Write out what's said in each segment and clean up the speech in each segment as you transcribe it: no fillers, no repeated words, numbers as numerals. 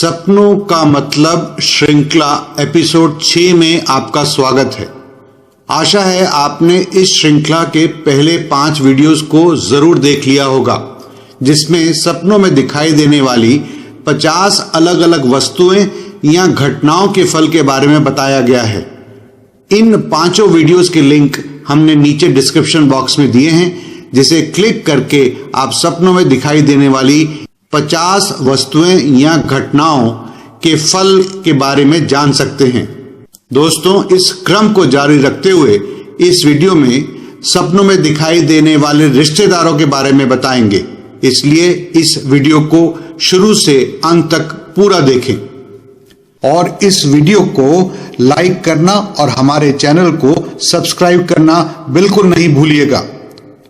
सपनों का मतलब श्रृंखला एपिसोड 6 में आपका स्वागत है। आशा है आपने इस श्रृंखला के पहले 5 वीडियोस को जरूर देख लिया होगा, जिसमें सपनों में दिखाई देने वाली 50 अलग अलग वस्तुएं या घटनाओं के फल के बारे में बताया गया है। इन 5 वीडियोस के लिंक हमने नीचे डिस्क्रिप्शन बॉक्स में दिए हैं, जिसे क्लिक करके आप सपनों में दिखाई देने वाली 50 वस्तुएं या घटनाओं के फल के बारे में जान सकते हैं। दोस्तों, इस क्रम को जारी रखते हुए इस वीडियो में सपनों में दिखाई देने वाले रिश्तेदारों के बारे में बताएंगे, इसलिए इस वीडियो को शुरू से अंत तक पूरा देखें और इस वीडियो को लाइक करना और हमारे चैनल को सब्सक्राइब करना बिल्कुल नहीं भूलिएगा।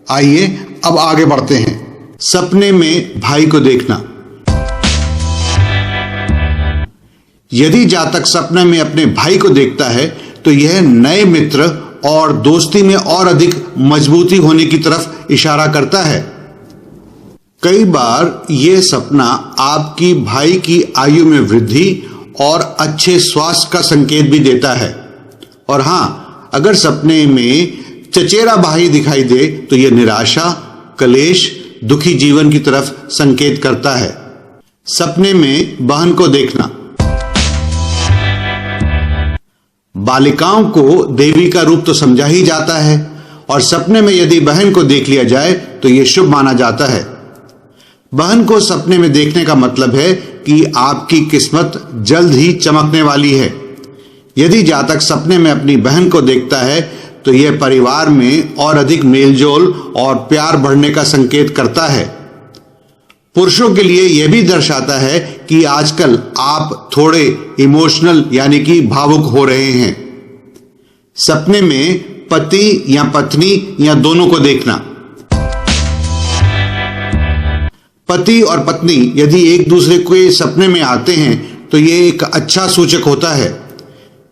आइए अब आगे बढ़ते हैं। सपने में भाई को देखना। यदि जातक सपने में अपने भाई को देखता है तो यह नए मित्र और दोस्ती में और अधिक मजबूती होने की तरफ इशारा करता है। कई बार यह सपना आपकी भाई की आयु में वृद्धि और अच्छे स्वास्थ्य का संकेत भी देता है। और हां, अगर सपने में चचेरा भाई दिखाई दे तो यह निराशा, कलेश, दुखी जीवन की तरफ संकेत करता है। सपने में बहन को देखना। बालिकाओं को देवी का रूप तो समझा ही जाता है और सपने में यदि बहन को देख लिया जाए तो यह शुभ माना जाता है। बहन को सपने में देखने का मतलब है कि आपकी किस्मत जल्द ही चमकने वाली है। यदि जातक सपने में अपनी बहन को देखता है तो यह परिवार में और अधिक मेलजोल और प्यार बढ़ने का संकेत करता है। पुरुषों के लिए यह भी दर्शाता है कि आजकल आप थोड़े इमोशनल यानी कि भावुक हो रहे हैं। सपने में पति या पत्नी या दोनों को देखना। पति और पत्नी यदि एक दूसरे के सपने में आते हैं तो यह एक अच्छा सूचक होता है।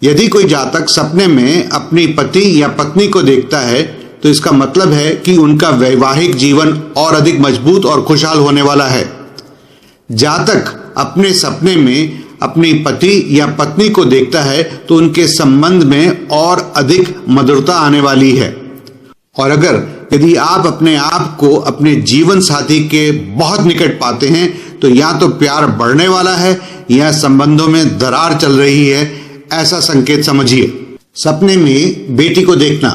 यदि कोई जातक सपने में अपनी पति या पत्नी को देखता है तो इसका मतलब है कि उनका वैवाहिक जीवन और अधिक मजबूत और खुशहाल होने वाला है। जातक अपने सपने में अपनी पति या पत्नी को देखता है तो उनके संबंध में और अधिक मधुरता आने वाली है। और यदि आप अपने आप को अपने जीवन साथी के बहुत निकट पाते हैं तो या तो प्यार बढ़ने वाला है या संबंधों में दरार चल रही है, ऐसा संकेत समझिए। सपने में बेटी को देखना।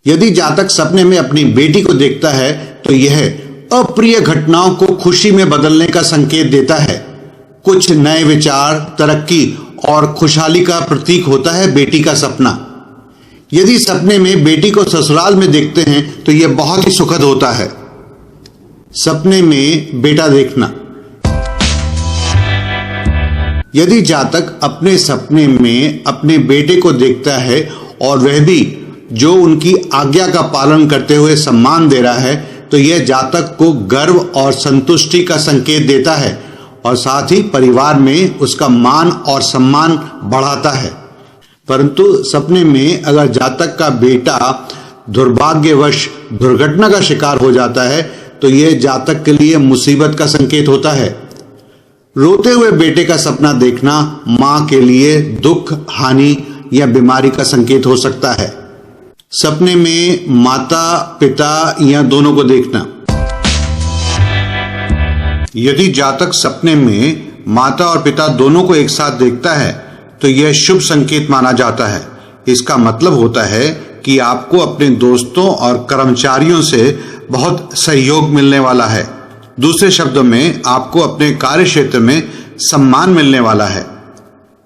यदि जातक सपने में अपनी बेटी को देखता है तो यह अप्रिय घटनाओं को खुशी में बदलने का संकेत देता है। कुछ नए विचार, तरक्की और खुशहाली का प्रतीक होता है बेटी का सपना। यदि सपने में बेटी को ससुराल में देखते हैं तो यह बहुत ही सुखद होता है। सपने में बेटा देखना। यदि जातक अपने सपने में अपने बेटे को देखता है और वह भी जो उनकी आज्ञा का पालन करते हुए सम्मान दे रहा है तो यह जातक को गर्व और संतुष्टि का संकेत देता है और साथ ही परिवार में उसका मान और सम्मान बढ़ाता है। परंतु सपने में अगर जातक का बेटा दुर्भाग्यवश दुर्घटना का शिकार हो जाता है तो यह जातक के लिए मुसीबत का संकेत होता है। रोते हुए बेटे का सपना देखना मां के लिए दुख, हानि या बीमारी का संकेत हो सकता है। सपने में माता, पिता या दोनों को देखना। यदि जातक सपने में माता और पिता दोनों को एक साथ देखता है तो यह शुभ संकेत माना जाता है। इसका मतलब होता है कि आपको अपने दोस्तों और कर्मचारियों से बहुत सहयोग मिलने वाला है। दूसरे शब्दों में आपको अपने कार्य क्षेत्र में सम्मान मिलने वाला है।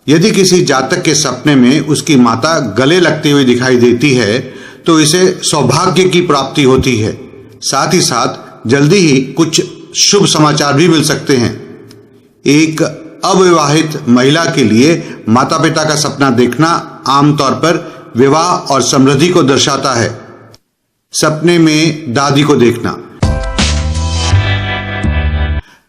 यदि किसी जातक के सपने में उसकी माता गले लगती हुई दिखाई देती है तो इसे सौभाग्य की प्राप्ति होती है। साथ ही साथ जल्दी ही कुछ शुभ समाचार भी मिल सकते हैं। एक अविवाहित महिला के लिए माता पिता का सपना देखना आमतौर पर विवाह और समृद्धि को दर्शाता है। सपने में दादी को देखना।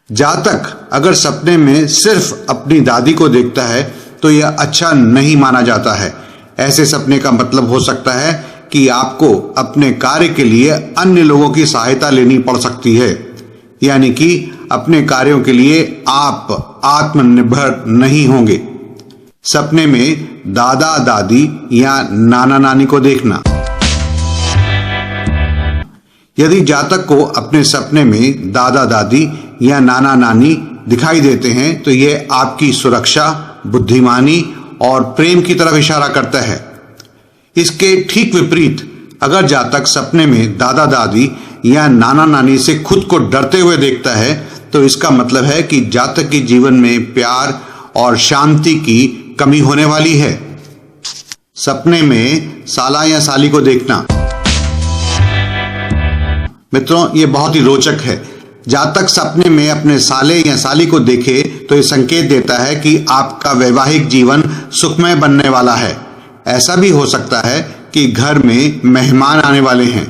जातक अगर सपने में सिर्फ अपनी दादी को देखता है तो यह अच्छा नहीं माना जाता है। ऐसे सपने का मतलब हो सकता है कि आपको अपने कार्य के लिए अन्य लोगों की सहायता लेनी पड़ सकती है। यानी कि अपने कार्यों के लिए आप आत्मनिर्भर नहीं होंगे। सपने में दादा दादी या नाना नानी को देखना। यदि जातक को अपने सपने में दादा दादी या नाना नानी दिखाई देते हैं तो यह आपकी सुरक्षा, बुद्धिमानी और प्रेम की तरफ इशारा करता है। इसके ठीक विपरीत अगर जातक सपने में दादा दादी या नाना नानी से खुद को डरते हुए देखता है तो इसका मतलब है कि जातक के जीवन में प्यार और शांति की कमी होने वाली है। सपने में साला या साली को देखना। मित्रों, ये बहुत ही रोचक है। जातक सपने में अपने साले या साली को देखे तो ये संकेत देता है कि आपका वैवाहिक जीवन सुखमय बनने वाला है। ऐसा भी हो सकता है कि घर में मेहमान आने वाले हैं।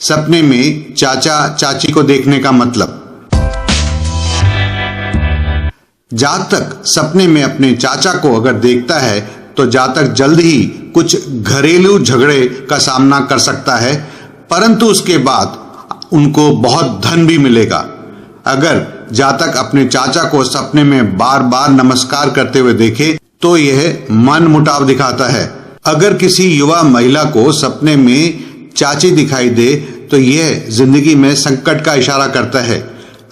सपने में चाचा चाची को देखने का मतलब। जातक सपने में अपने चाचा को अगर देखता है तो जातक जल्द ही कुछ घरेलू झगड़े का सामना कर सकता है, परंतु उसके बाद उनको बहुत धन भी मिलेगा। अगर जातक अपने चाचा को सपने में बार बार नमस्कार करते हुए देखे तो यह मन मुटाव दिखाता है। अगर किसी युवा महिला को सपने में चाची दिखाई दे तो यह जिंदगी में संकट का इशारा करता है।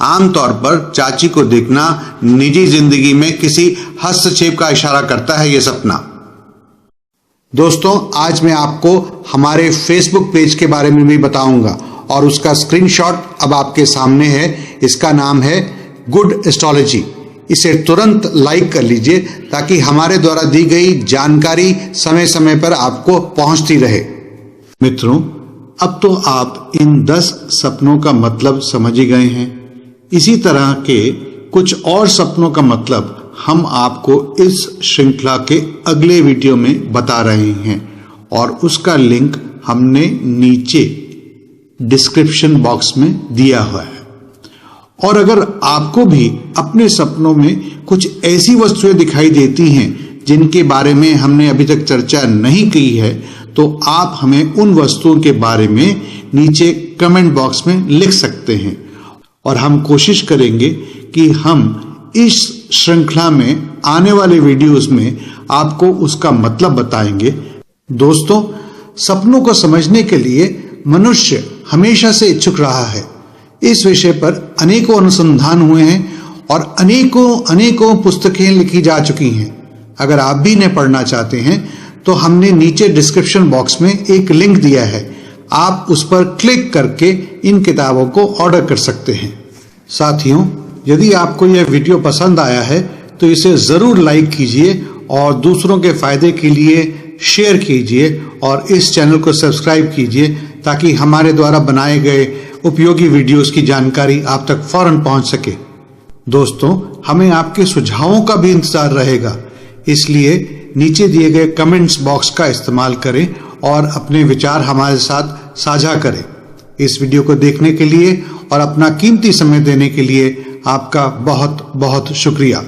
आमतौर पर चाची को देखना निजी जिंदगी में किसी हस्तक्षेप का इशारा करता है यह सपना। दोस्तों, आज मैं आपको हमारे फेसबुक पेज के बारे में भी बताऊंगा और उसका स्क्रीनशॉट अब आपके सामने है। इसका नाम है गुड एस्ट्रोलॉजी। इसे तुरंत लाइक कर लीजिए ताकि हमारे द्वारा दी गई जानकारी समय समय पर आपको पहुंचती रहे। मित्रों, अब तो आप इन 10 सपनों का मतलब समझ ही गए हैं। इसी तरह के कुछ और सपनों का मतलब हम आपको इस श्रृंखला के अगले वीडियो में बता रहे हैं और उसका लिंक हमने नीचे डिस्क्रिप्शन बॉक्स में दिया हुआ है। और अगर आपको भी अपने सपनों में कुछ ऐसी वस्तुएं दिखाई देती हैं जिनके बारे में हमने अभी तक चर्चा नहीं की है तो आप हमें उन वस्तुओं के बारे में नीचे कमेंट बॉक्स में लिख सकते हैं और हम कोशिश करेंगे कि हम इस श्रृंखला में आने वाले वीडियोस में आपको उसका मतलब बताएंगे। दोस्तों, सपनों को समझने के लिए मनुष्य हमेशा से इच्छुक रहा है। इस विषय पर अनेकों अनुसंधान हुए हैं और अनेकों पुस्तकें लिखी जा चुकी हैं। अगर आप भी इन्हें पढ़ना चाहते हैं तो हमने नीचे डिस्क्रिप्शन बॉक्स में एक लिंक दिया है। आप उस पर क्लिक करके इन किताबों को ऑर्डर कर सकते हैं। साथियों, यदि आपको यह वीडियो पसंद आया है तो इसे जरूर लाइक कीजिए और दूसरों के फायदे के लिए शेयर कीजिए और इस चैनल को सब्सक्राइब कीजिए ताकि हमारे द्वारा बनाए गए उपयोगी वीडियोस की जानकारी आप तक फौरन पहुंच सके। दोस्तों, हमें आपके सुझावों का भी इंतजार रहेगा, इसलिए नीचे दिए गए कमेंट्स बॉक्स का इस्तेमाल करें और अपने विचार हमारे साथ साझा करें। इस वीडियो को देखने के लिए और अपना कीमती समय देने के लिए आपका बहुत बहुत शुक्रिया।